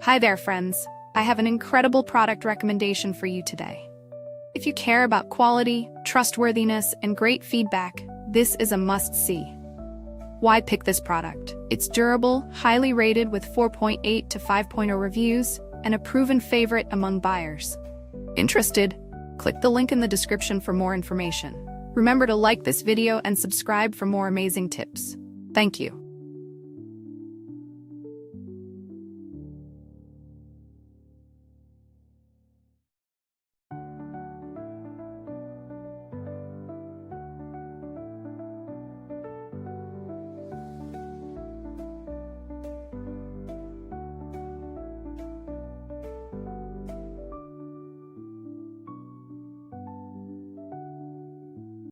Hi there, friends. I have an incredible product recommendation for you today. If you care about quality, trustworthiness, and great feedback, this is a must-see. Why pick this product? It's durable, highly rated with 4.8 to 5.0 reviews, and a proven favorite among buyers. Interested? Click the link in the description for more information. Remember to like this video and subscribe for more amazing tips. Thank you.